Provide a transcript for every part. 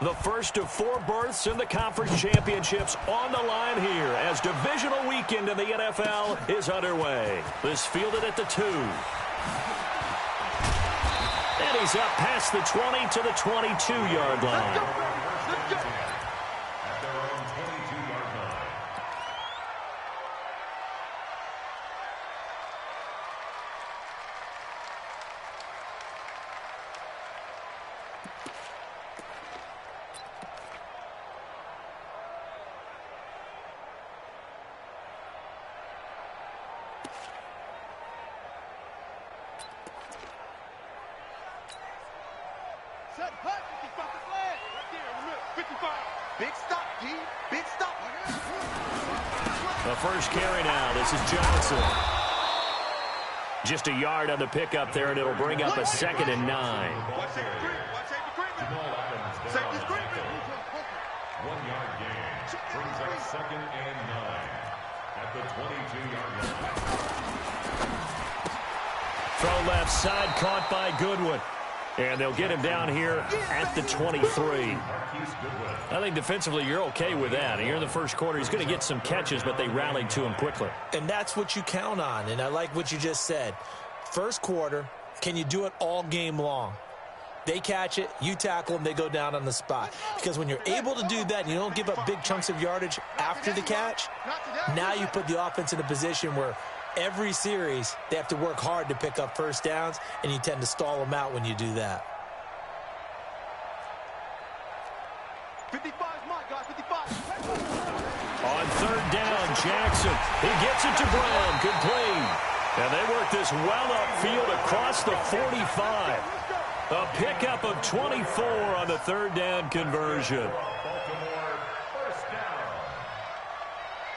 The first of 4 berths in the conference championships on the line here as divisional weekend in the NFL is underway. This fielded at the 2. And he's up past the 20 to the 22-yard line. Big stop, G. Big stop. The first carry now. This is Johnson. Just a yard on the pickup there, and it'll bring up a 2nd and 9. Watch safety screen. Safety screen. 1-yard gain. Brings up 2nd and 9 at the 22-yard line. Throw left side, caught by Goodwin. And they'll get him down here at the 23. I think defensively you're okay with that. Here in the first quarter, he's going to get some catches, but they rallied to him quickly. And that's what you count on, and I like what you just said. First quarter, can you do it all game long? They catch it, you tackle them, they go down on the spot. Because when you're able to do that and you don't give up big chunks of yardage after the catch, now you put the offense in a position where every series, they have to work hard to pick up first downs, and you tend to stall them out when you do that. 55 is mine, guys. 55. On 3rd down, Jackson. He gets it to Brown. Good play. And they work this well upfield across the 45. A pickup of 24 on the 3rd down conversion. Baltimore, first down.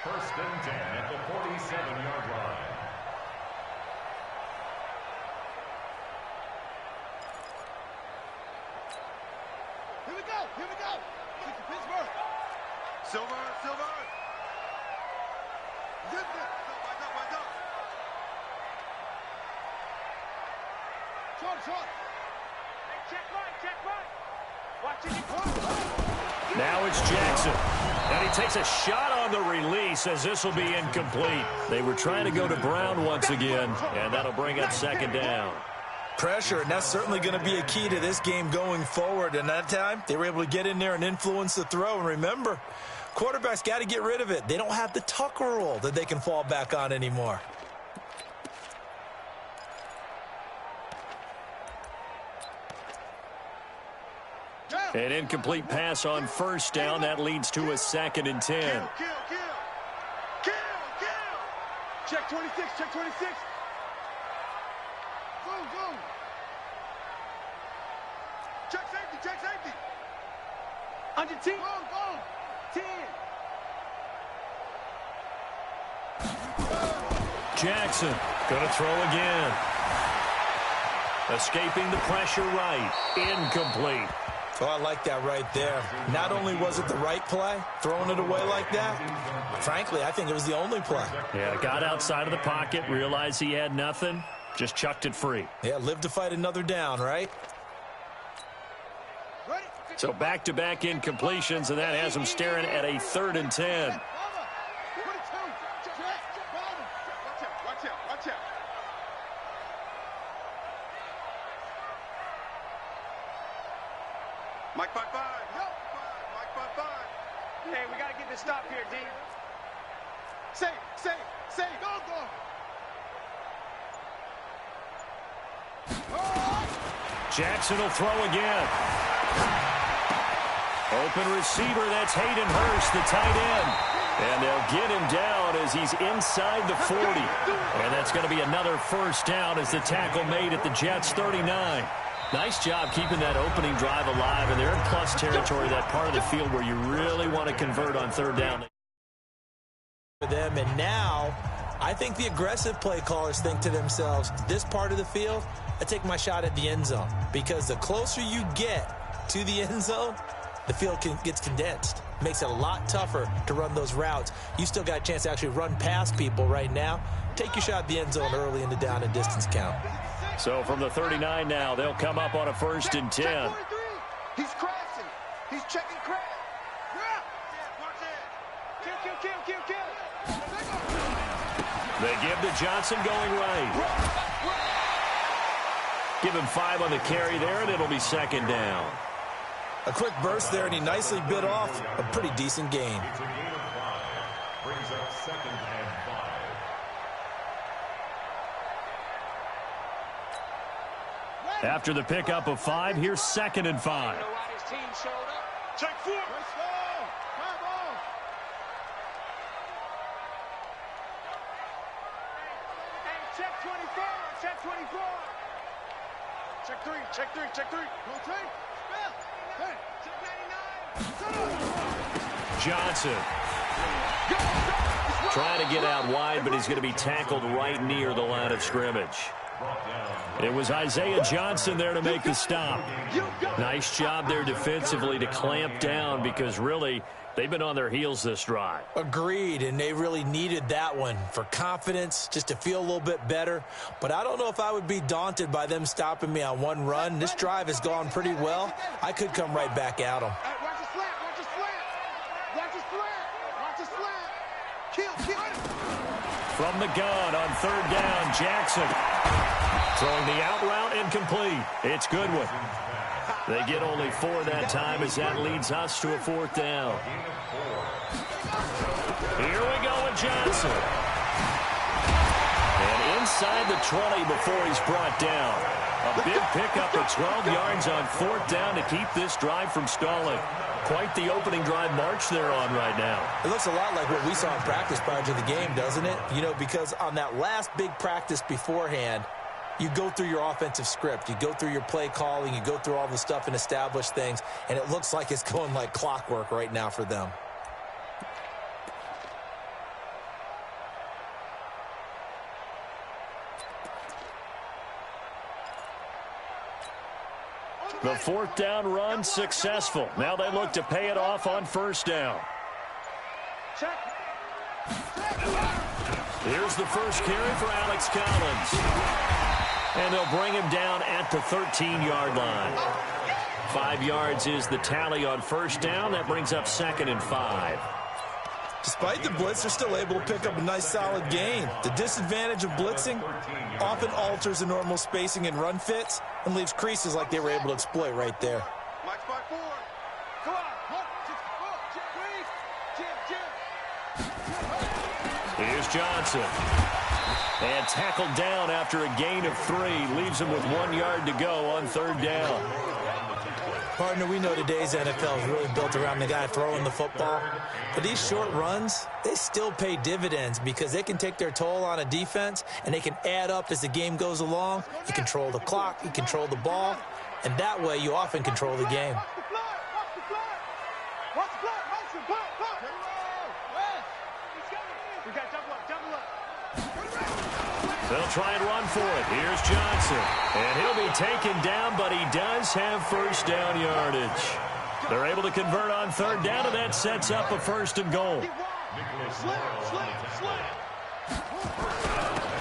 1st and 10 at the 47-yard line. Here we go. Here we go. Pittsburgh. Silver. Wide up. Short. Hey, check right. Watch it. Now it's Jackson. And he takes a shot on the release as this will be incomplete. They were trying to go to Brown once again, and that'll bring up 2nd down. Pressure, and that's certainly going to be a key to this game going forward. And that time, they were able to get in there and influence the throw. And remember, quarterbacks got to get rid of it. They don't have the Tucker rule that they can fall back on anymore. An incomplete pass on 1st down. That leads to a 2nd and 10. Kill. Check 26. Boom. Check safety. Under 10. Go. 10. Jackson going to throw again. Escaping the pressure right. Incomplete. Oh, I like that right there. Not only was it the right play, throwing it away like that, frankly, I think it was the only play. Yeah, got outside of the pocket, realized he had nothing, just chucked it free. Yeah, live to fight another down, right? So back-to-back incompletions, and that has him staring at a 3rd and 10. Watch out. Mike 5-5. Mike 5-5. Hey, we got to get this stop here, D. Save. Go. Jackson will throw again. Open receiver, that's Hayden Hurst, the tight end. And they'll get him down as he's inside the 40. And that's going to be another 1st down as the tackle made at the Jets' 39. Nice job keeping that opening drive alive, and they're in plus territory, that part of the field where you really want to convert on 3rd down. For them, and now I think the aggressive play callers think to themselves, this part of the field, I take my shot at the end zone, because the closer you get to the end zone, the field gets condensed. Makes it a lot tougher to run those routes. You still got a chance to actually run past people right now. Take your shot at the end zone early in the down and distance count. So from the 39 now, they'll come up on a 1st and 10. He's crashing. He's chasing. They give to Johnson going right. Give him 5 on the carry there, and it'll be second down. A quick burst there, and he nicely bit off a pretty decent gain. It's a gain of 5. Brings up second and 5. After the pickup of 5, here's second and 5. Check 4. Check 24. Check 24. Check 3. Check 3. Check 3. Go take. Hey. Check 99. Johnson. Trying to get out wide, but he's going to be tackled right near the line of scrimmage. It was Isaiah Johnson there to make the stop. Nice job there defensively to clamp down because really they've been on their heels this drive. Agreed, and they really needed that one for confidence, just to feel a little bit better. But I don't know if I would be daunted by them stopping me on one run. This drive has gone pretty well. I could come right back at them. Watch the slant. Watch the slant. Watch the slant. Watch the slant. Kill. From the gun on third down, Jackson. Throwing the out route incomplete. It's Goodwin. They get only 4 that time as that leads us to a 4th down. Here we go with Johnson. And inside the 20 before he's brought down. A big pickup of 12 yards on 4th down to keep this drive from stalling. Quite the opening drive march they're on right now. It looks a lot like what we saw in practice prior to the game, doesn't it? You know, because on that last big practice beforehand, you go through your offensive script. You go through your play calling. You go through all the stuff and establish things. And it looks like it's going like clockwork right now for them. The 4th down run successful. Now they look to pay it off on 1st down. Here's the first carry for Alex Collins. And they'll bring him down at the 13-yard line. 5 yards is the tally on 1st down. That brings up 2nd and 5. Despite the blitz, they're still able to pick up a nice solid gain. The disadvantage of blitzing often alters the normal spacing and run fits and leaves creases like they were able to exploit right there. Mike spot 4. Come on. Here's Johnson. And tackled down after a gain of 3. Leaves him with 1 yard to go on 3rd down. Partner, we know today's NFL is really built around the guy throwing the football. But these short runs, they still pay dividends because they can take their toll on a defense and they can add up as the game goes along. You control the clock, you control the ball, and that way you often control the game. They'll try and run for it. Here's Johnson. And he'll be taken down, but he does have 1st down yardage. They're able to convert on 3rd down, and that sets up a 1st and goal.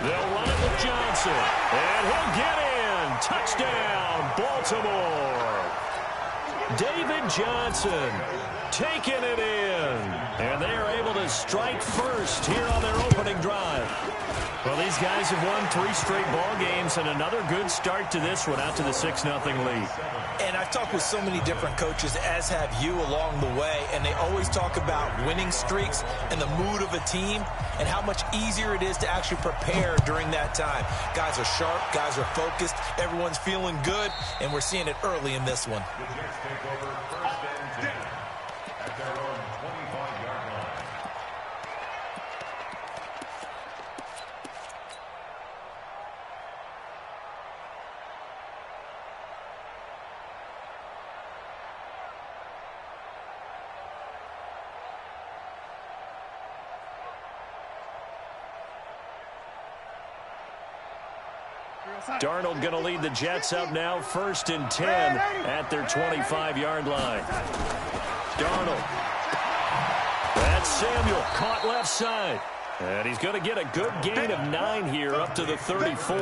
They'll run it with Johnson. And he'll get in. Touchdown, Baltimore. David Johnson taking it in. And they are able to strike first here on their opening drive. Well, these guys have won 3 straight ball games and another good start to this one out to the 6-0 lead. And I've talked with so many different coaches, as have you, along the way, and they always talk about winning streaks and the mood of a team and how much easier it is to actually prepare during that time. Guys are sharp, guys are focused, everyone's feeling good, and we're seeing it early in this one. The Jets take over 1st and 10 at their own 25-yard line. Darnold going to lead the Jets up now, 1st and 10 at their 25-yard line. Darnold. That's Samuel, caught left side. And he's going to get a good gain of 9 here up to the 34.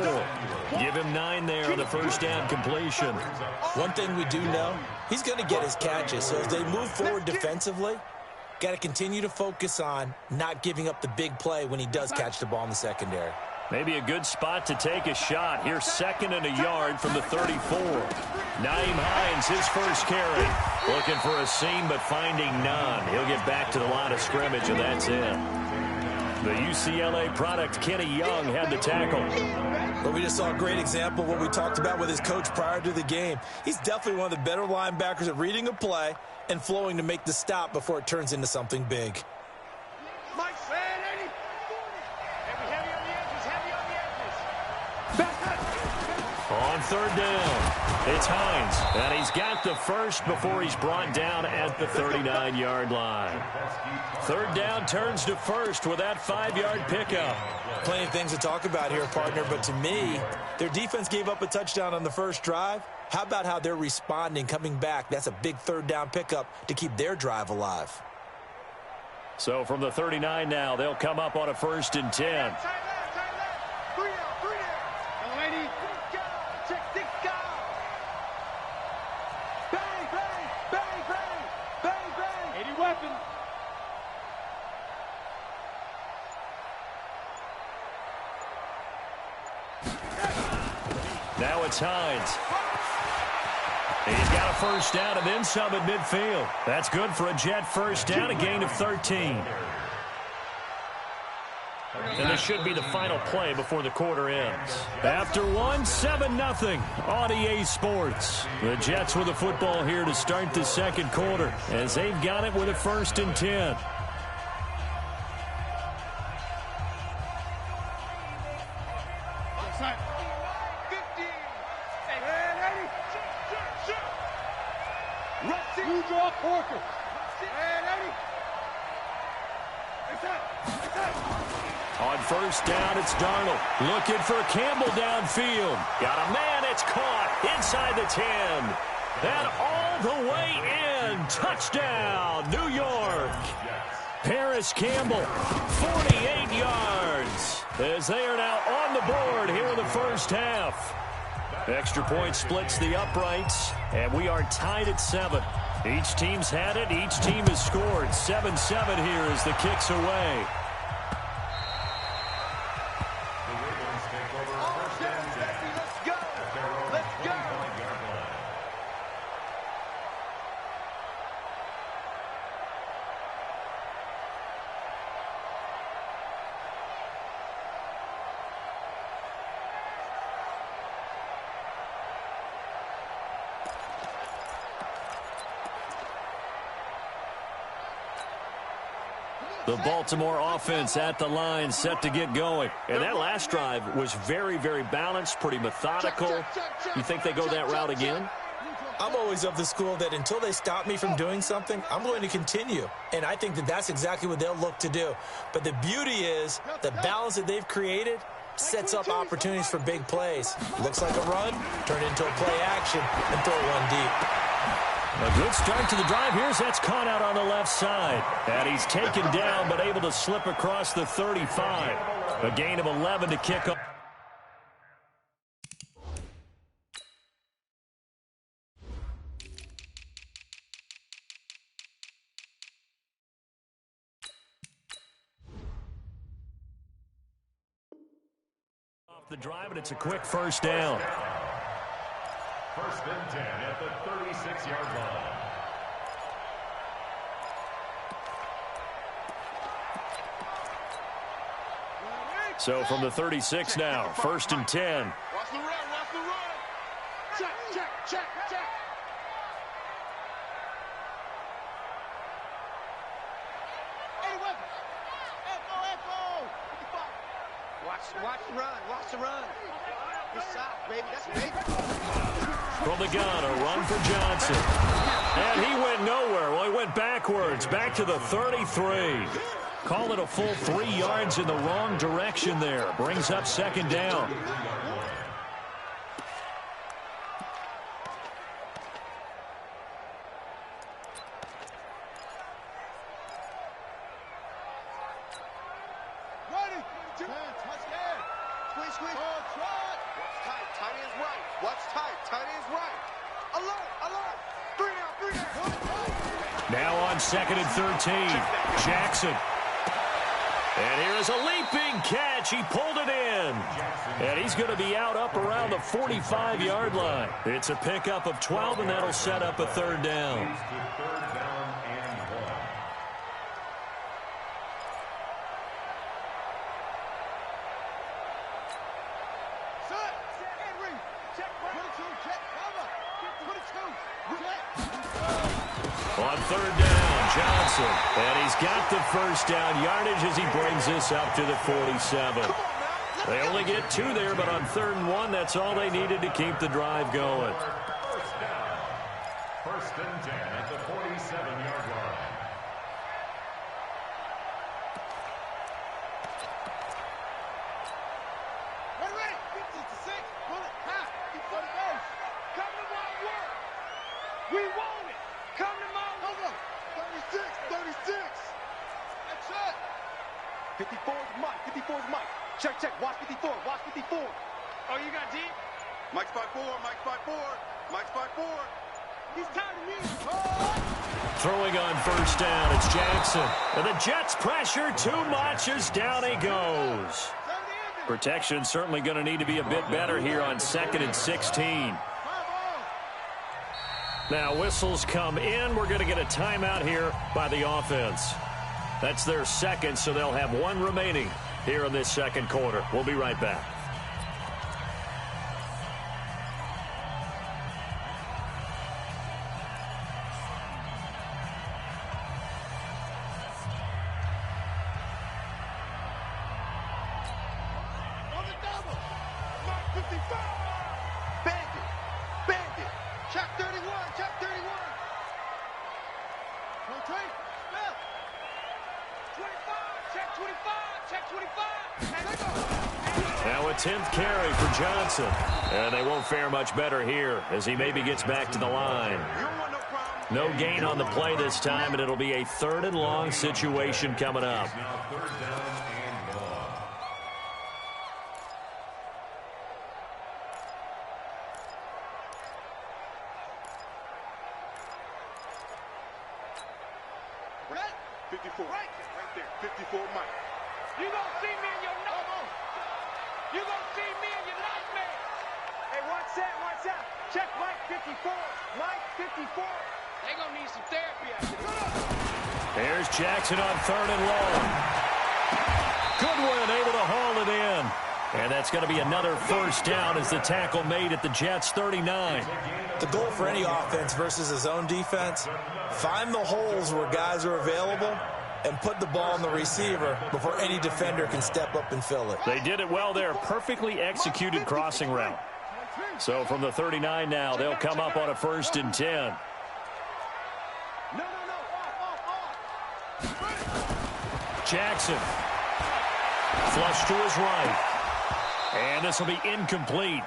Give him 9 there on the 1st down completion. One thing we do know, he's going to get his catches. So as they move forward defensively, Got to continue to focus on not giving up the big play when he does catch the ball in the secondary. Maybe a good spot to take a shot. Here's 2nd and a yard from the 34. Naeem Hines, his first carry. Looking for a seam, but finding none. He'll get back to the line of scrimmage, and that's it. The UCLA product, Kenny Young, had the tackle. But we just saw a great example of what we talked about with his coach prior to the game. He's definitely one of the better linebackers at reading a play and flowing to make the stop before it turns into something big. Mike said, Eddie. Heavy on the edges, heavy on the edges. On 3rd down, it's Hines, and he's got the first before he's brought down at the 39-yard line. 3rd down turns to 1st with that 5-yard pickup. Plenty of things to talk about here, partner, but to me, their defense gave up a touchdown on the first drive. How about how they're responding, coming back? That's a big 3rd down pickup to keep their drive alive. So from the 39 now, they'll come up on a 1st and 10. Tight left. 3 out. Go, Eddie. Go. Check, dig, go. Bang, bang, bang, bang, bang, bang. 80 weapon. Now it's Hines. He's got a 1st down and then some at midfield. That's good for a Jet 1st down, a gain of 13. And this should be the final play before the quarter ends. After 7-0 on EA Sports. The Jets with the football here to start the 2nd quarter as they've got it with a 1st and 10. On 1st down, it's Darnold. Looking for Campbell downfield. Got a man, it's caught inside the 10. And all the way in. Touchdown, New York. Paris Campbell, 48 yards. As they are now on the board here in the first half. Extra point splits the uprights, and we are tied at 7. Each team's had it. Each team has scored. 7-7 here as the kick's away. The Baltimore offense at the line, set to get going. And that last drive was very, very balanced, pretty methodical. You think they go that route again? I'm always of the school that until they stop me from doing something, I'm going to continue. And I think that that's exactly what they'll look to do. But the beauty is the balance that they've created sets up opportunities for big plays. Looks like a run, turn into a play action, and throw one deep. A good start to the drive. Here's that's caught out on the left side. And he's taken down but able to slip across the 35. A gain of 11 to kick off. Off the drive, and it's a quick 1st down. 1st and 10 at the 36-yard line. So from the 36 now, 1st and 10. Watch the run, watch the run. Check, check, check, check. Hey, weapon. Echo. Watch the run, watch the run. Good shot, baby, that's big. From the gun, a run for Johnson. And he went nowhere. Well, he went backwards, back to the 33. Call it a full 3 yards in the wrong direction there. Brings up 2nd down. Ready, touchdown. Squeeze. Watch tight, tight ends right. Watch tight, tight ends right. Alert. Now on 2nd and 13. Jackson. And here is a leaping catch. He pulled it in. And he's going to be out up around the 45-yard line. It's a pickup of 12, and that'll set up a 3rd down. On 3rd down, Johnson. And he's got the 1st down yardage as he brings this up to the 47. They only get 2 there, but on 3rd and 1, that's all they needed to keep the drive going. 1st and 10 at the 47-yard line. We want it. Come to my work. 36. That's it. 54 is Mike. 54 is Mike. Check. Watch 54. Oh, you got deep? Mike's by 4. He's tired of me. Throwing on 1st down, it's Jackson. And the Jets pressure too much as down he goes. Protection certainly going to need to be a bit better here on 2nd and 16. Now whistles come in. We're going to get a timeout here by the offense. That's their 2nd, so they'll have 1 remaining here in this 2nd quarter. We'll be right back. Now a 10th carry for Johnson. And they won't fare much better here as he maybe gets back to the line. No gain on the play this time, and it'll be a 3rd and long situation coming up. Now 3rd down and long. Right? 54. Right there. 54 Mike. You gonna see me in your nightmare. You gonna see me in your nightmare. Hey, watch out. Check Mike 54. Mike 54. They gonna need some therapy after this. There's Jackson on 3rd and long. Goodwin able to haul it in. And that's going to be another 1st down as the tackle made at the Jets' 39. The goal for any offense versus his own defense, find the holes where guys are available and put the ball on the receiver before any defender can step up and fill it. They did it well there. Perfectly executed crossing route. So from the 39 now, they'll come up on a 1st and 10. Jackson. Flush to his right. And this will be incomplete.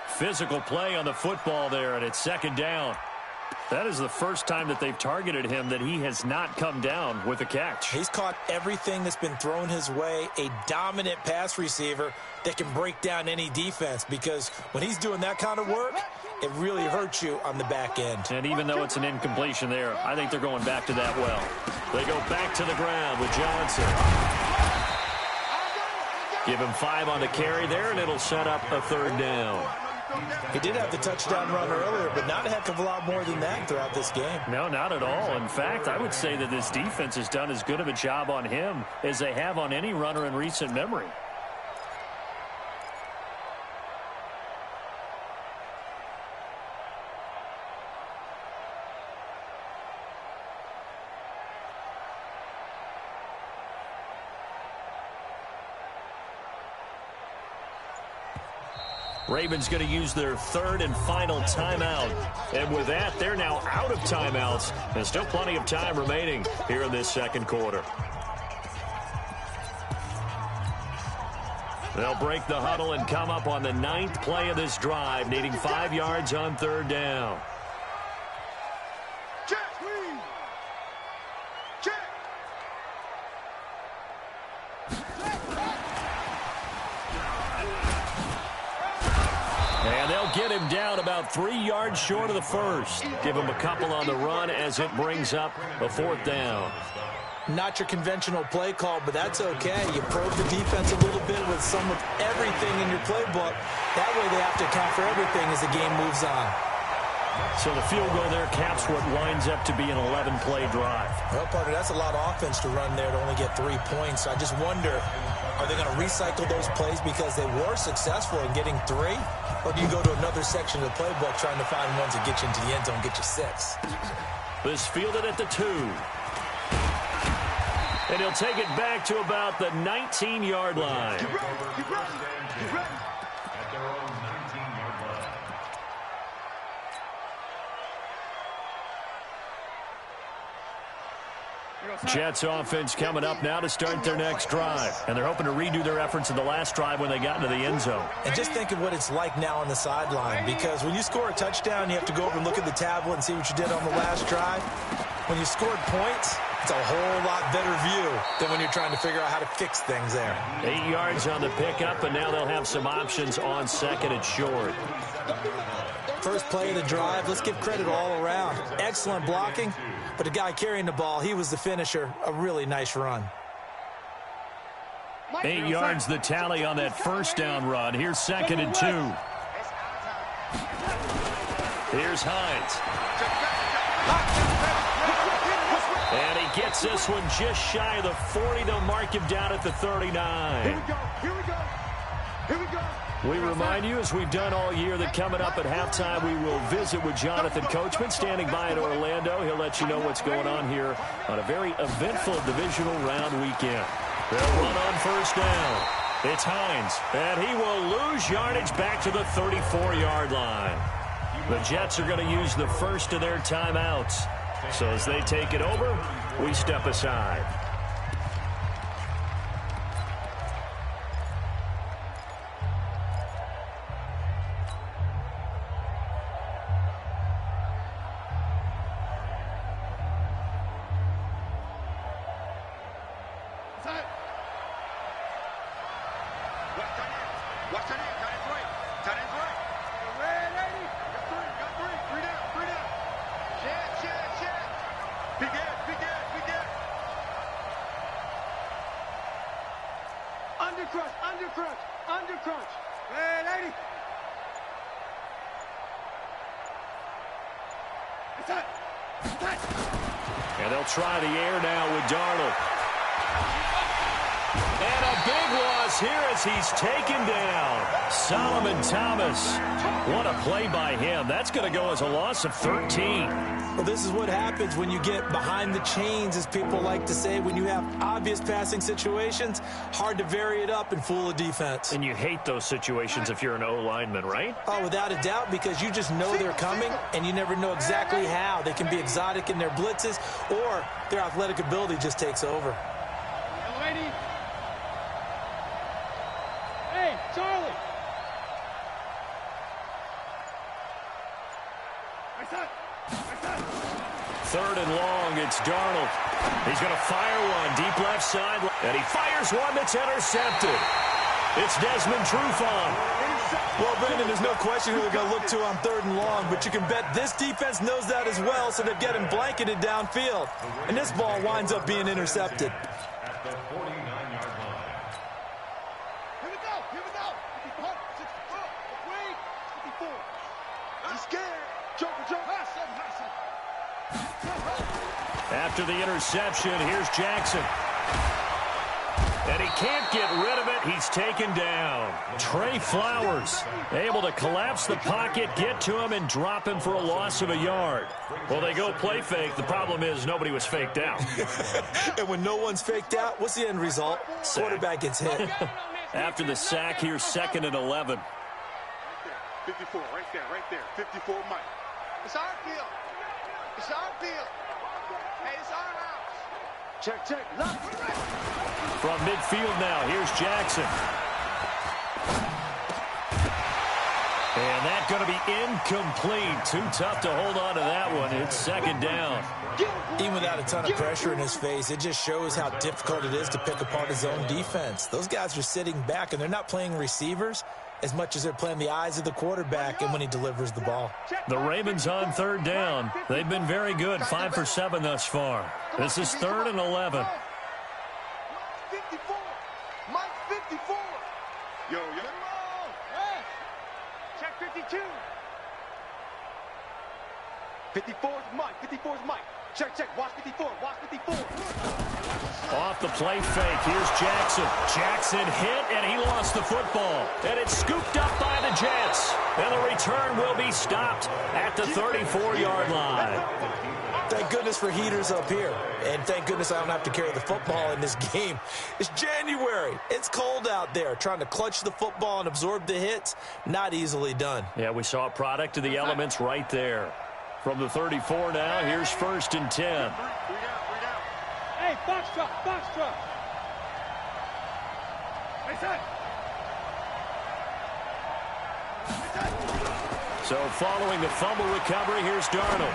Physical play on the football there, and it's 2nd down. That is the first time that they've targeted him that he has not come down with a catch. He's caught everything that's been thrown his way, a dominant pass receiver that can break down any defense, because when he's doing that kind of work, it really hurts you on the back end. And even though it's an incompletion there, I think they're going back to that well. They go back to the ground with Johnson. Give him 5 on the carry there, and it'll set up a 3rd down. He did have the touchdown run earlier, but not a heck of a lot more than that throughout this game. No, not at all. In fact, I would say that this defense has done as good of a job on him as they have on any runner in recent memory. Ravens going to use their 3rd and final timeout. And with that, they're now out of timeouts. There's still plenty of time remaining here in this 2nd quarter. They'll break the huddle and come up on the 9th play of this drive, needing 5 yards on 3rd down. And they'll get him down about 3 yards short of the first. Give him a couple on the run as it brings up a 4th down. Not your conventional play call, but that's okay. You probe the defense a little bit with some of everything in your playbook. That way they have to account for everything as the game moves on. So the field goal there caps what winds up to be an 11-play drive. Well, partner, that's a lot of offense to run there to only get 3 points. I just wonder, are they going to recycle those plays because they were successful in getting 3? Or do you go to another section of the playbook trying to find ones that get you into the end zone and get you 6? This fielded at the 2. And he'll take it back to about the 19-yard line. At their own 19-yard line. Jets offense coming up now to start their next drive. And they're hoping to redo their efforts in the last drive when they got into the end zone. And just think of what it's like now on the sideline, because when you score a touchdown, you have to go over and look at the tablet and see what you did on the last drive. When you scored points, it's a whole lot better view than when you're trying to figure out how to fix things there. 8 yards on the pickup, and now they'll have some options on 2nd and short. First play of the drive, let's give credit all around. Excellent blocking, but the guy carrying the ball, he was the finisher. A really nice run. 8 yards the tally on that first down run. Here's 2nd and 2. Here's Hines. And he gets this one just shy of the 40. They'll mark him down at the 39. Here we go. Here we go. Here we go. We remind you, as we've done all year, that coming up at halftime, we will visit with Jonathan Coachman, standing by in Orlando. He'll let you know what's going on here on a very eventful divisional round weekend. They'll run on first down. It's Hines, and he will lose yardage back to the 34-yard line. The Jets are going to use the first of their timeouts. So as they take it over, we step aside. Under crunch. Hey, lady. And they'll try the air now with Darnold. And a big loss here as he's taken down. Solomon Thomas. What a play by him. That's going to go as a loss of 13. Well, this is what happens when you get behind the chains, as people like to say. When you have obvious passing situations, hard to vary it up and fool a defense. And you hate those situations if you're an O-lineman, right? Oh, without a doubt, because you just know they're coming, and you never know exactly how. They can be exotic in their blitzes, or their athletic ability just takes over. Hey, Charlie. Third and long, it's Darnold. He's going to fire one deep left side, and he fires one that's intercepted. It's Desmond Trufant. Well, Brandon, there's no question who they're going to look to on 3rd and long, but you can bet this defense knows that as well, so they're getting blanketed downfield. And this ball winds up being intercepted. At the 49-yard line. Here we go. 54. Wait. 54. He's scared. Joker. After the interception, here's Jackson. And he can't get rid of it. He's taken down. Trey Flowers able to collapse the pocket, get to him, and drop him for a loss of a yard. Well, they go play fake. The problem is nobody was faked out. And when no one's faked out, what's the end result? Quarterback gets hit. After the sack, here's 2nd and 11. 54, right there. 54, Mike. It's our field. Hey, it's our house. Check. Look. From midfield now, here's Jackson. And that's going to be incomplete. Too tough to hold on to that one. It's 2nd down. Even without a ton of pressure in his face, it just shows how difficult it is to pick apart his own defense. Those guys are sitting back, and they're not playing receivers. as much as they're playing the eyes of the quarterback and when he delivers the ball. The Ravens on third down. They've been very good, 5 for 7 thus far. This is 3rd and 11. 54. Mike 54. Yo. Check 52. 54 is Mike. 54 is Mike. Check. Watch 54. Watch 54. Off the play fake. Here's Jackson. Jackson hit, and he lost the football. And it's scooped up by the Jets. And the return will be stopped at the 34-yard line. Thank goodness for heaters up here. And thank goodness I don't have to carry the football in this game. It's January. It's cold out there. Trying to clutch the football and absorb the hits, not easily done. Yeah, we saw a product of the elements right there. From the 34 now, here's 1st and 10. Hey, box truck. Hey, son. So following the fumble recovery, here's Darnold.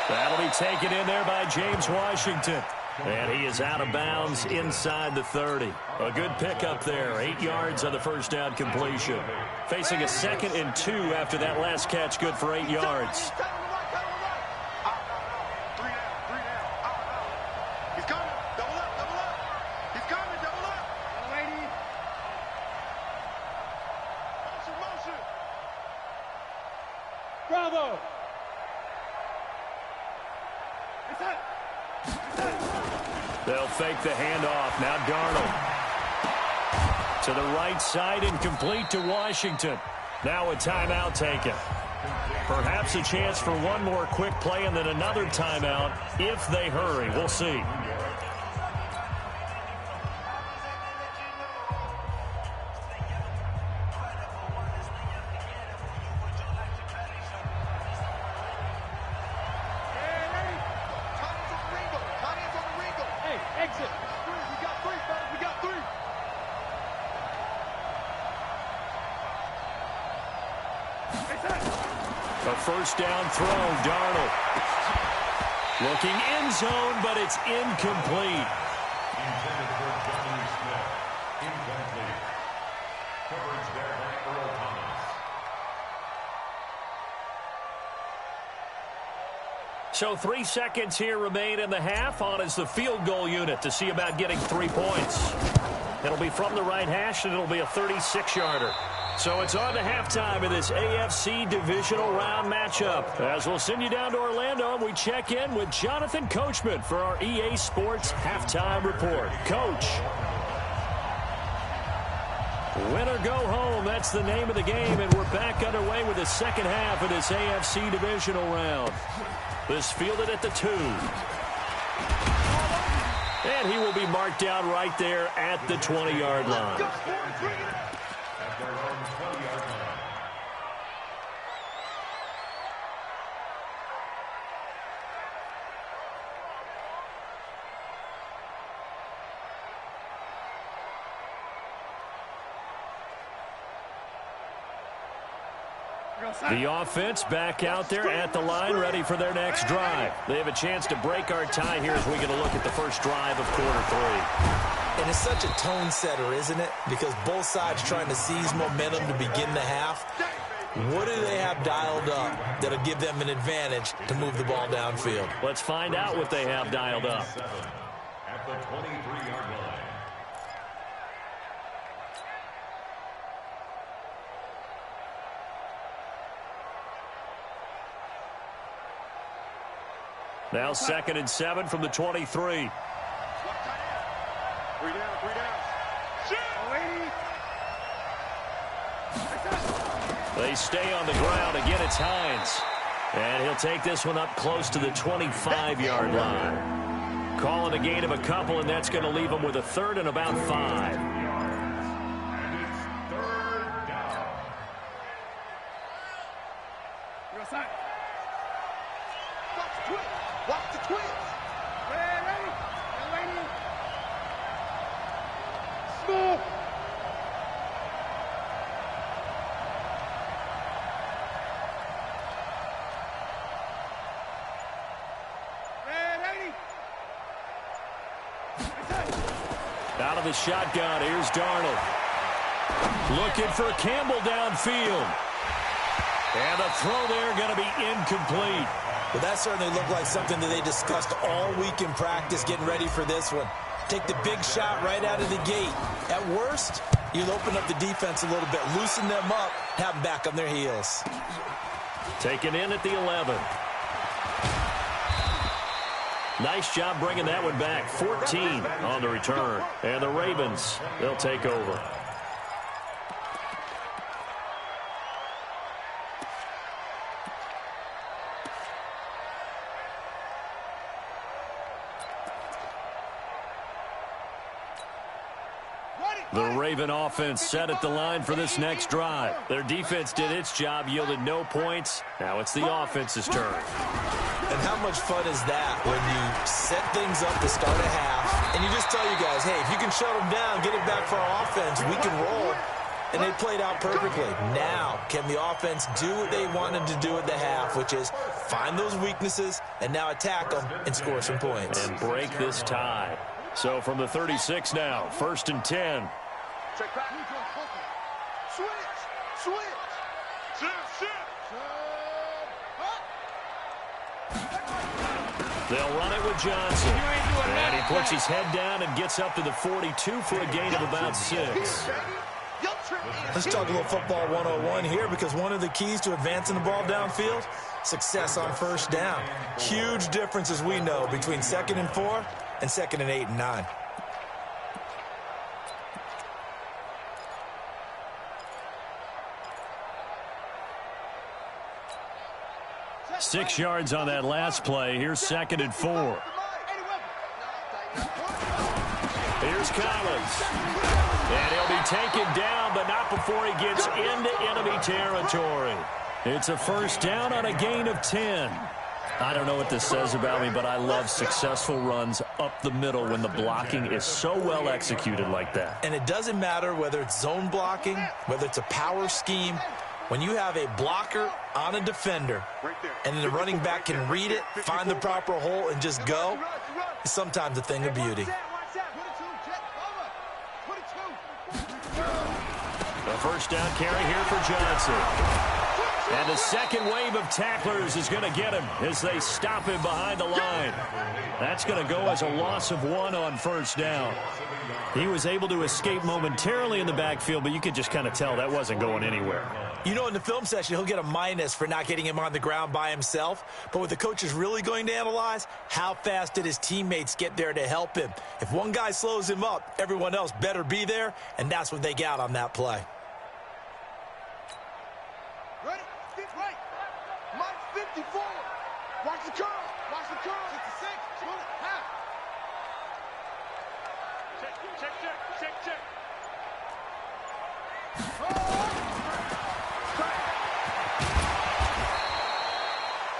That'll be taken in there by James Washington. And he is out of bounds inside the 30. A good pickup there. 8 yards on the first down completion. Facing a 2nd and 2 after that last catch. Good for 8 yards. He's coming. Double up. He's coming. Double up. Lady. Motion. Bravo. It's up. They'll fake the handoff. Now Darnold. To the right side and complete to Washington. Now a timeout taken. Perhaps a chance for one more quick play and then another timeout if they hurry. We'll see. A first down throw, Darnold. Looking end zone, but it's incomplete. Intended for Johnny Smith. Incomplete. Coverage there by Earl Thomas. So 3 seconds here remain in the half. On is the field goal unit to see about getting 3 points. It'll be from the right hash, and it'll be a 36-yarder. So it's on to halftime of this AFC divisional round matchup. As we'll send you down to Orlando, and we check in with Jonathan Coachman for our EA Sports halftime report. Coach. Win or go home, that's the name of the game, and we're back underway with the second half of this AFC divisional round. This fielded at the 2. And he will be marked down right there at the 20-yard line. At their own 20-yard line. The offense back out there at the line, ready for their next drive. They have a chance to break our tie here as we get a look at the first drive of quarter 3. And it's such a tone setter, isn't it? Because both sides trying to seize momentum to begin the half. What do they have dialed up that'll give them an advantage to move the ball downfield? Let's find out what they have dialed up. At the 23-yard line. Now 2nd and 7 from the 23. 3 down. They stay on the ground. Again, it's Hines. And he'll take this one up close to the 25-yard line. Calling a gain of a couple, and that's going to leave him with a 3rd and about 5. And it's 3rd down. You're outside. Watch the twins. Ready? Smoke. Ready? Out of the shotgun, here's Darnold. Looking for Campbell downfield. And the throw there going to be incomplete. Well, that certainly looked like something that they discussed all week in practice getting ready for this one. Take the big shot right out of the gate. At worst, you'll open up the defense a little bit, loosen them up, have them back on their heels. Taken in at the 11. Nice job bringing that one back. 14 on the return. And the Ravens, they'll take over. The Raven offense set at the line for this next drive. Their defense did its job, yielded no points. Now it's the offense's turn. And how much fun is that when you set things up to start a half, and you just tell you guys, hey, if you can shut them down, get it back for our offense, we can roll. And they played out perfectly. Now, can the offense do what they wanted to do at the half, which is find those weaknesses and now attack them and score some points. And break this tie. So from the 36 now, 1st and 10. Check back. Switch. They'll run it with Johnson. And he puts his head down and gets up to the 42 for a gain of about 6. Let's talk a little football 101 here, because one of the keys to advancing the ball downfield, success on first down. Huge difference, as we know, between 2nd and 4 and 2nd and 8 and 9. Six yards on that last play. Here's 2nd and 4. Here's Collins. And he'll be taken down, but not before he gets into enemy territory. It's a first down on a gain of 10. I don't know what this says about me, but I love successful runs up the middle when the blocking is so well executed like that. And it doesn't matter whether it's zone blocking, whether it's a power scheme. When you have a blocker on a defender and then the running back can read it, find the proper hole, and just go, it's sometimes a thing of beauty. The first down carry here for Johnson. And the second wave of tacklers is going to get him as they stop him behind the line. That's going to go as a loss of 1 on first down. He was able to escape momentarily in the backfield, but you could just kind of tell that wasn't going anywhere. You know, in the film session, he'll get a minus for not getting him on the ground by himself. But what the coach is really going to analyze, how fast did his teammates get there to help him? If one guy slows him up, everyone else better be there, and that's what they got on that play. Ready? Get right. Mike 54. Watch the curl. Watch the curl. 66. Half. Check.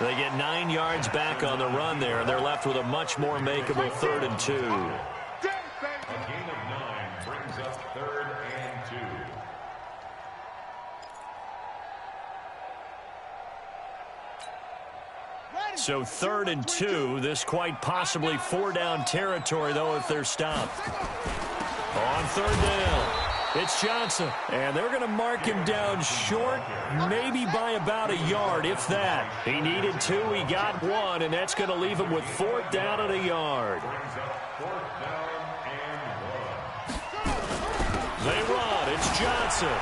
They get 9 yards back on the run there, and they're left with a much more makeable 3rd and 2. A gain of 9 brings up 3rd and 2. So 3rd and 2, this quite possibly 4-down territory, though, if they're stopped. On 3rd down, it's Johnson, and they're going to mark him down short, maybe by about a yard, if that. He needed 2, he got 1, and that's going to leave him with 4th down and a yard. They run, it's Johnson.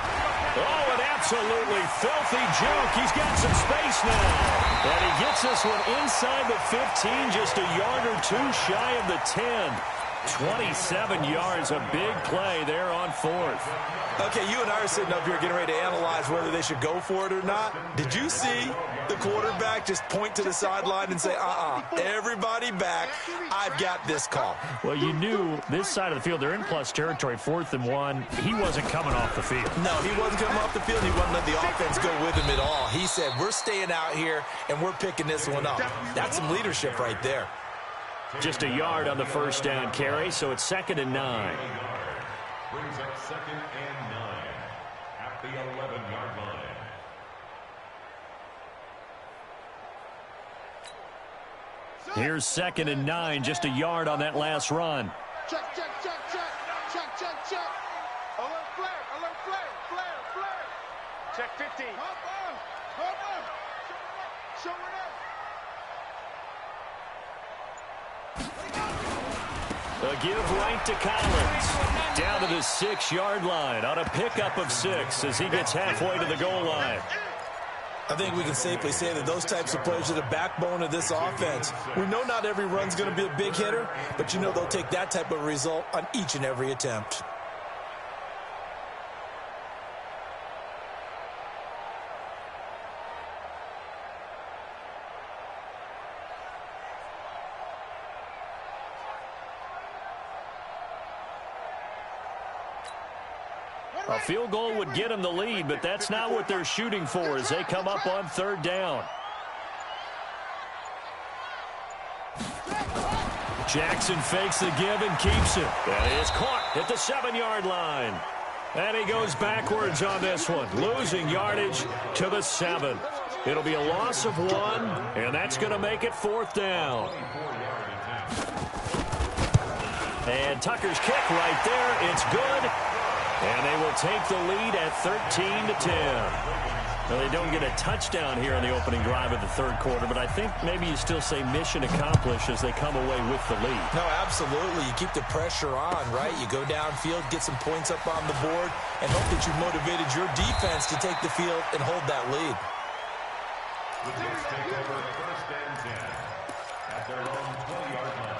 Oh, an absolutely filthy juke. He's got some space now. And he gets this one inside the 15, just a yard or 2 shy of the 10. 27 yards, a big play there on 4th. Okay, you and I are sitting up here getting ready to analyze whether they should go for it or not. Did you see the quarterback just point to the sideline and say, everybody back, I've got this call? Well, you knew this side of the field, they're in plus territory, 4th and 1. He wasn't coming off the field. No, he wasn't coming off the field. He wasn't letting the offense go with him at all. He said, we're staying out here, and we're picking this one up. That's some leadership right there. Just a yard on the first down carry, so it's 2nd and 9. Brings up 2nd and 9 at the 11-yard line. Here's 2nd and 9, just a yard on that last run. Check. flare. Alert flare. Flare. Flare. Check 15. Hop on. Hop on. Show it up. A give right to Collins. Down to the 6-yard line on a pickup of 6 as he gets halfway to the goal line. I think we can safely say that those types of players are the backbone of this offense. We know not every run's going to be a big hitter, but you know they'll take that type of result on each and every attempt. A field goal would get them the lead, but that's not what they're shooting for as they come up on 3rd down. Jackson fakes the give and keeps it. That is caught at the 7-yard line. And he goes backwards on this one, losing yardage to the 7. It'll be a loss of 1, and that's going to make it 4th down. And Tucker's kick right there. It's good. And they will take the lead at 13-10. Now, they don't get a touchdown here in the opening drive of the 3rd quarter, but I think maybe you still say mission accomplished as they come away with the lead. No, absolutely. You keep the pressure on, right? You go downfield, get some points up on the board, and hope that you've motivated your defense to take the field and hold that lead. The Jets take over 1st and 10 at their own 20-yard line.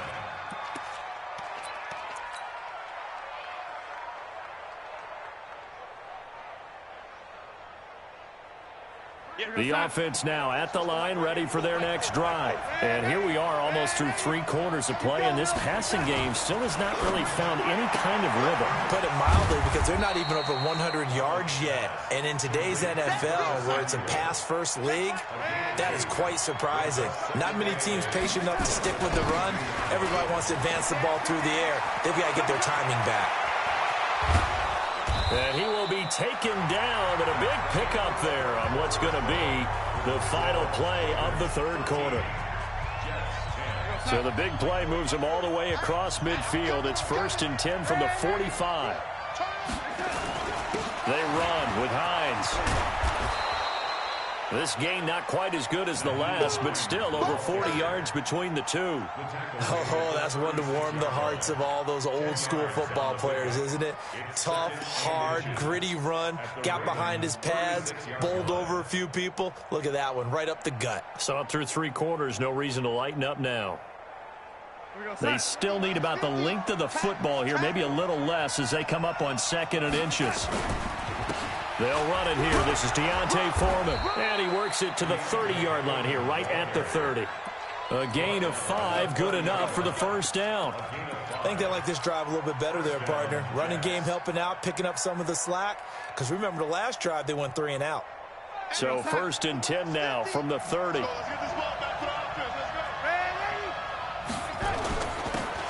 The offense now at the line, ready for their next drive. And here we are almost through 3 quarters of play, and this passing game still has not really found any kind of rhythm. Put it mildly, because they're not even over 100 yards yet. And in today's NFL, where it's a pass-first league, that is quite surprising. Not many teams patient enough to stick with the run. Everybody wants to advance the ball through the air. They've got to get their timing back. And he will be taken down, but a big pickup there on what's going to be the final play of the 3rd quarter. So the big play moves them all the way across midfield. It's 1st and 10 from the 45. They run with Hines. This game not quite as good as the last, but still over 40 yards between the two. Oh, that's one to warm the hearts of all those old-school football players, isn't it? Tough, hard, gritty run, got behind his pads, bowled over a few people. Look at that one, right up the gut. Saw it through 3 quarters, no reason to lighten up now. They still need about the length of the football here, maybe a little less as they come up on 2nd and inches. They'll run it here. This is Deontay Foreman. And he works it to the 30-yard line here, right at the 30. A gain of 5, good enough for the 1st down. I think they like this drive a little bit better there, partner. Running game helping out, picking up some of the slack. Because remember, the last drive, they went 3 and out. So 1st and 10 now from the 30.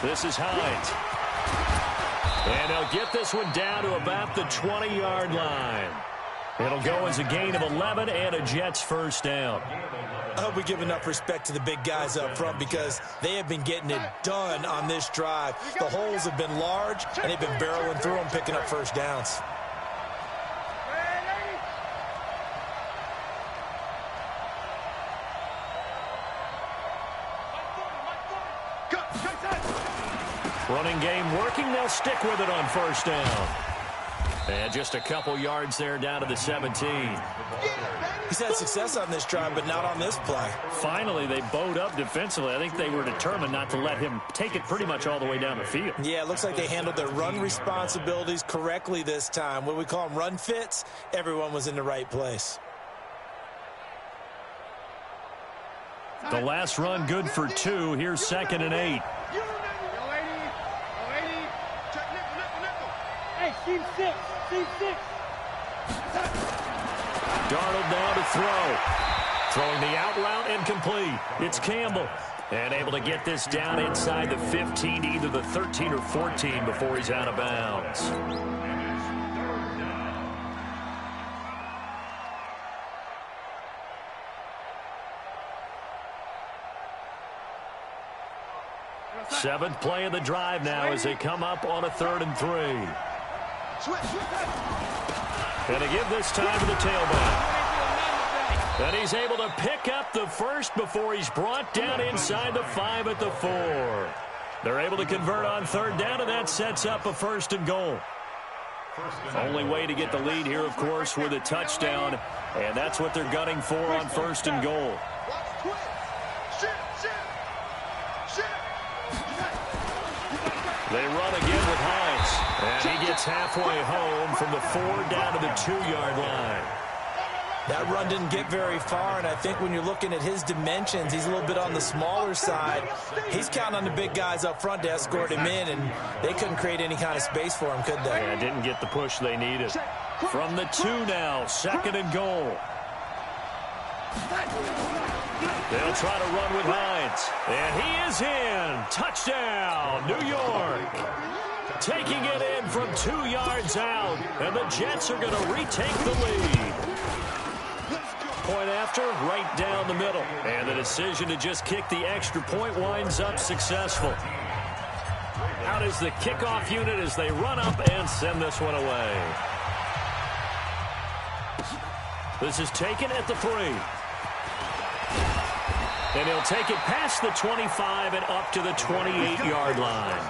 This is Hines. And they'll get this one down to about the 20-yard line. It'll go as a gain of 11 and a Jets 1st down. I hope we give enough respect to the big guys up front because they have been getting it done on this drive. The holes have been large, and they've been barreling through them, picking up 1st downs. Running game working. They'll stick with it on 1st down. And just a couple yards there down to the 17. He's had success on this drive, but not on this play. Finally, they bowed up defensively. I think they were determined not to let him take it pretty much all the way down the field. Yeah, it looks like they handled their run responsibilities correctly this time. What we call them run fits, everyone was in the right place. The last run good for 2. Here's 2nd and 8. Team 6. Darnold now to throw. Throwing the out route incomplete. It's Campbell. And able to get this down inside the 15 to either the 13 or 14 before he's out of bounds. Seventh play of the drive now as they come up on a 3rd and 3. And to give this time to the tailback. And he's able to pick up the first before he's brought down inside the 5 at the 4. They're able to convert on third down, and that sets up a 1st and goal. Only way to get the lead here, of course, with a touchdown, and that's what they're gunning for on 1st and goal. They run again with Hines, and he gets halfway home from the 4 down to the 2-yard line. That run didn't get very far, and I think when you're looking at his dimensions, he's a little bit on the smaller side. He's counting on the big guys up front to escort him in, and they couldn't create any kind of space for him, could they? Yeah, didn't get the push they needed. From the 2 now, 2nd and goal. They'll try to run with Hines, and he is in. Touchdown, New York. Taking it in from 2 yards out, and the Jets are going to retake the lead. Point after, right down the middle. And the decision to just kick the extra point winds up successful. Out is the kickoff unit as they run up and send this one away. This is taken at the 3. And he'll take it past the 25 and up to the 28-yard line.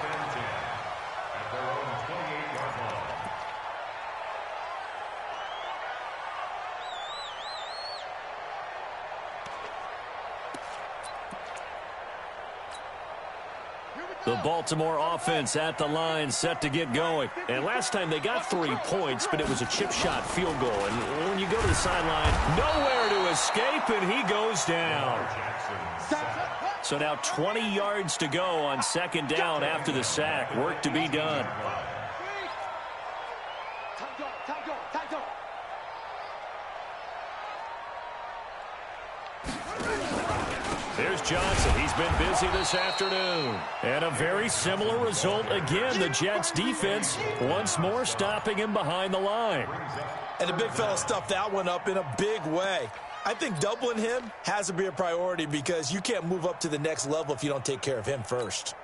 The Baltimore offense at the line, set to get going. And last time they got 3 points, but it was a chip shot field goal. And when you go to the sideline, nowhere to escape, and he goes down. So now 20 yards to go on 2nd down after the sack. Work to be done. There's Johnson. He's been busy this afternoon. And a very similar result again. The Jets defense once more stopping him behind the line. And the big fella stuffed that one up in a big way. I think doubling him has to be a priority because you can't move up to the next level if you don't take care of him first.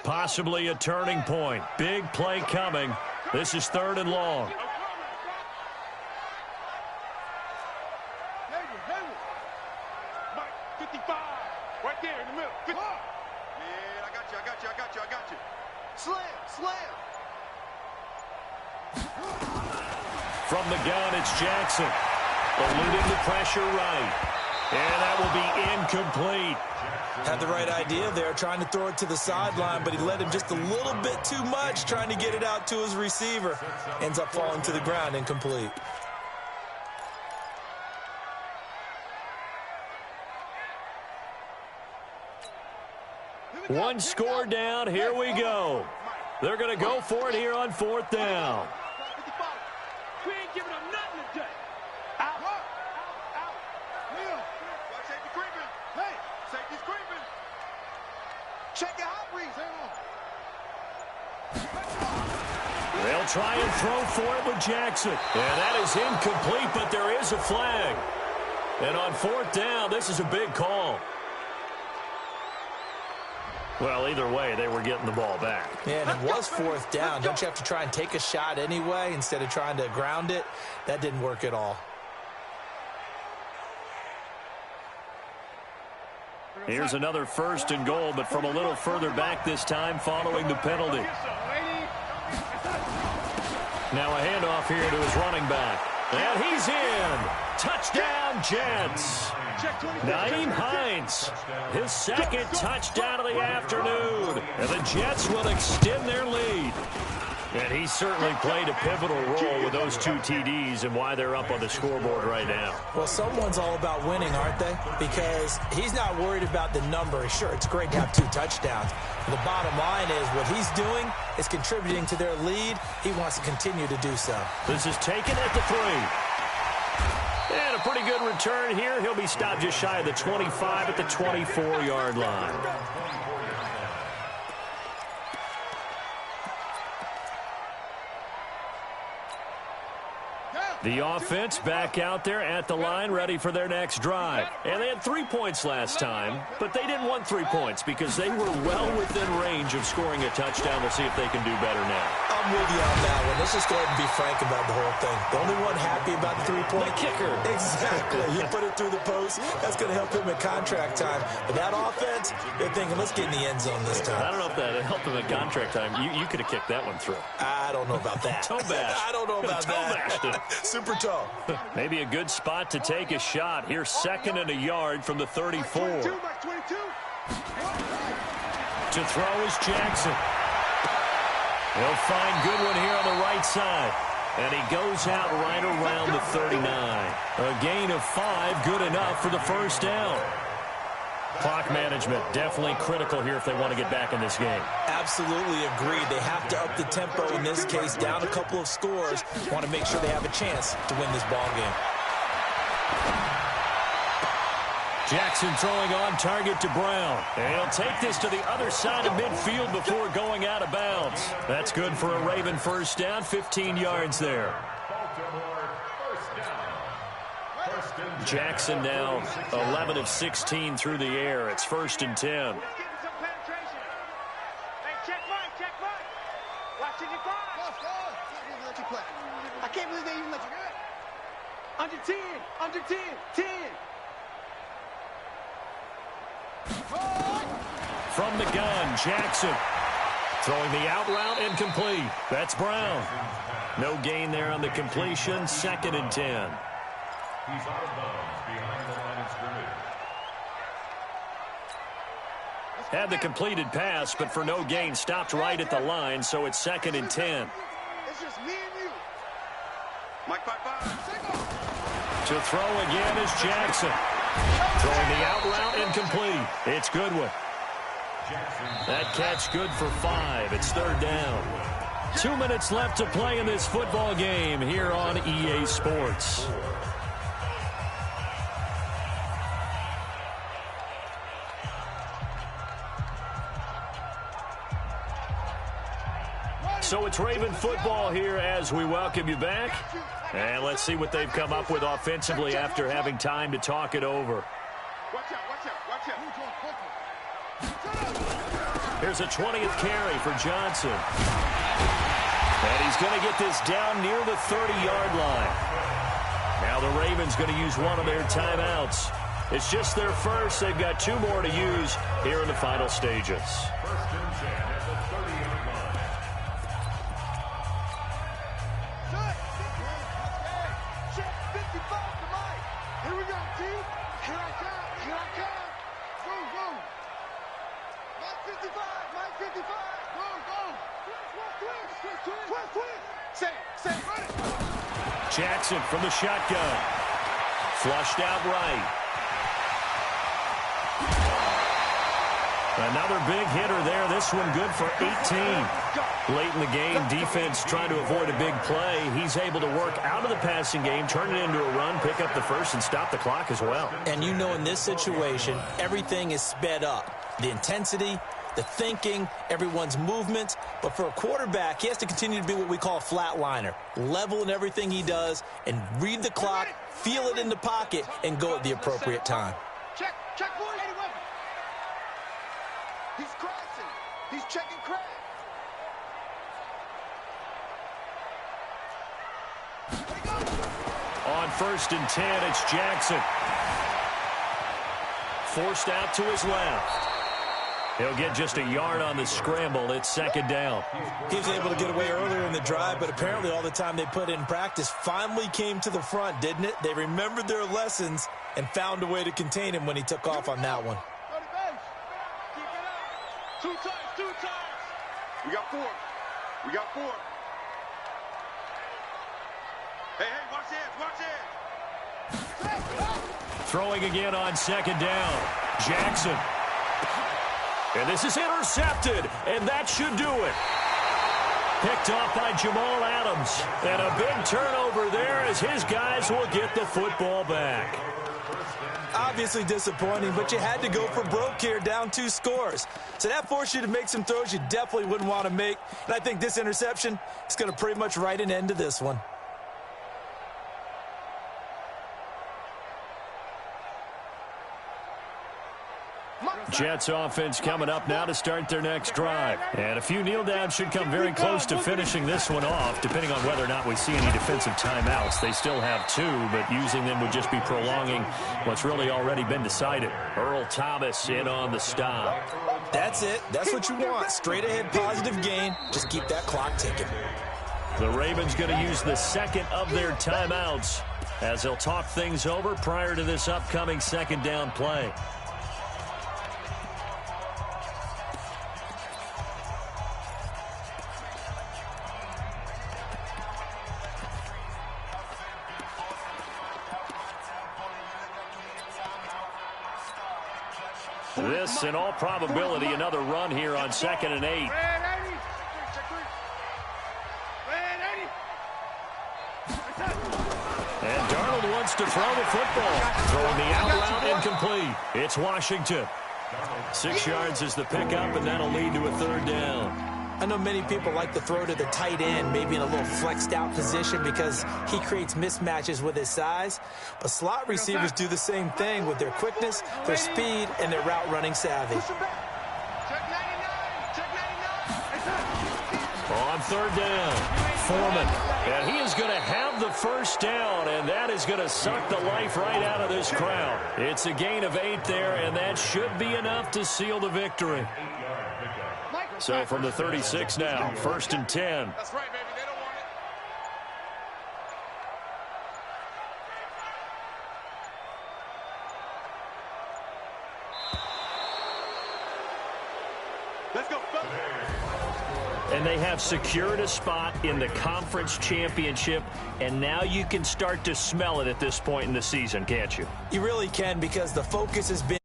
Possibly a turning point. Big play coming. This is 3rd and long. Right there in the middle. 50. Yeah, I got you. Slam. From the gun, it's Jackson. Eluding the pressure right. And that will be incomplete. Had the right idea there, trying to throw it to the sideline, but he led him just a little bit too much, trying to get it out to his receiver. Ends up falling to the ground, incomplete. One score down. Here we go. They're going to go for it here on 4th down. We ain't giving them nothing today. Out. Watch safety creeping. Hey, safety's creeping. Check your hot reads. They'll try and throw for it with Jackson. And that is incomplete, but there is a flag. And on 4th down, this is a big call. Well, either way, they were getting the ball back. Yeah, and it was 4th down. Don't you have to try and take a shot anyway instead of trying to ground it? That didn't work at all. Here's another 1st and goal, but from a little further back this time following the penalty. Now a handoff here to his running back. And he's in. Touchdown, Jets. Nyheim Hines, his 2nd touchdown of the afternoon. And the Jets will extend their lead. And he certainly played a pivotal role with those 2 TDs and why they're up on the scoreboard right now. Well, someone's all about winning, aren't they? Because he's not worried about the number. Sure, it's great to have 2 touchdowns. The bottom line is what he's doing is contributing to their lead. He wants to continue to do so. This is taken at the 3. And a pretty good return here. He'll be stopped just shy of the 25 at the 24-yard line. The offense back out there at the line, ready for their next drive. And they had 3 points last time, but they didn't want 3 points because they were well within range of scoring a touchdown. We'll see if they can do better now. I'm with you on that one. Let's just go ahead and be frank about the whole thing. The only one happy about the three-point kicker. Exactly. You put it through the post. That's going to help him at contract time. But that offense, they're thinking, let's get in the end zone this time. I don't know if that helped him at contract time. You could have kicked that one through. I don't know about that. Toe bash. I don't know about bashed it. Super toe. Maybe a good spot to take a shot. Here's 2nd and a yard from the 34. To throw is Jackson. He'll find Goodwin here on the right side. And he goes out right around the 39. A gain of 5, good enough for the first down. Clock management definitely critical here if they want to get back in this game. Absolutely agreed. They have to up the tempo in this case, down a couple of scores. Want to make sure they have a chance to win this ball game. Jackson throwing on target to Brown. And he'll take this to the other side of midfield before going out of bounds. That's good for a Raven first down, 15 yards there. Jackson now 11 of 16 through the air. It's 1st and 10. I can't believe they even let you go. Under 10, under 10, 10. From the gun, Jackson throwing the out route incomplete. That's Brown. No gain there on the completion. 2nd and 10. He's out of bounds behind the line of scrimmage. Had the completed pass, but for no gain, stopped right at the line, so it's 2nd and 10. It's just me and you. Mike, bye. To throw again is Jackson. Throwing the out route incomplete. It's Goodwin. That catch good for 5. It's 3rd down. 2 minutes left to play in this football game here on EA Sports. So it's Raven football here as we welcome you back. And let's see what they've come up with offensively after having time to talk it over. Watch out. Here's a 20th carry for Johnson. And he's going to get this down near the 30-yard line. Now the Ravens going to use one of their timeouts. It's just their first. They've got 2 more to use here in the final stages. 1st and 10 at the 30-yard line. Check 55 to Mike. Here we go, team. Here I come. Go. Mike 55. Go. Twist. Say it. Run it. Jackson from the shotgun. Flushed out right. Another big hitter there. This one good for 18. Late in the game, defense trying to avoid a big play. He's able to work out of the passing game, turn it into a run, pick up the first, and stop the clock as well. And you know in this situation, everything is sped up. The intensity, the thinking, everyone's movement. But for a quarterback, he has to continue to be what we call a flatliner. Level in everything he does and read the clock, feel it in the pocket, and go at the appropriate time. Check, boys. He's crossing. He's checking crack. On 1st and 10, it's Jackson. Forced out to his left. He'll get just a yard on the scramble. It's 2nd down. He was able to get away earlier in the drive, but apparently all the time they put in practice finally came to the front, didn't it? They remembered their lessons and found a way to contain him when he took off on that one. Keep it up. 2 times. We got 4. Hey, watch it. Throwing again on 2nd down. Jackson. And this is intercepted, and that should do it. Picked off by Jamal Adams. And a big turnover there as his guys will get the football back. Obviously disappointing, but you had to go for broke here, down 2 scores. So that forced you to make some throws you definitely wouldn't want to make. And I think this interception is going to pretty much write an end to this one. Jets offense coming up now to start their next drive. And a few kneel downs should come very close to finishing this one off, depending on whether or not we see any defensive timeouts. They still have 2, but using them would just be prolonging what's really already been decided. Earl Thomas in on the stop. That's it. That's what you want. Straight ahead positive gain. Just keep that clock ticking. The Ravens going to use the second of their timeouts as they'll talk things over prior to this upcoming second down play. This, in all probability, another run here on 2nd and 8. And Darnold wants to throw the football. Throwing the out route incomplete. It's Washington. 6 yards is the pickup, and that'll lead to a 3rd down. I know many people like to throw to the tight end, maybe in a little flexed out position because he creates mismatches with his size. But slot receivers do the same thing with their quickness, their speed, and their route running savvy. On 3rd down, Foreman. And he is going to have the first down, and that is going to suck the life right out of this crowd. It's a gain of 8 there, and that should be enough to seal the victory. So from the 36 now, 1st and 10. That's right, baby. They don't want it. Let's go. And they have secured a spot in the conference championship, and now you can start to smell it at this point in the season, can't you? You really can, because the focus has been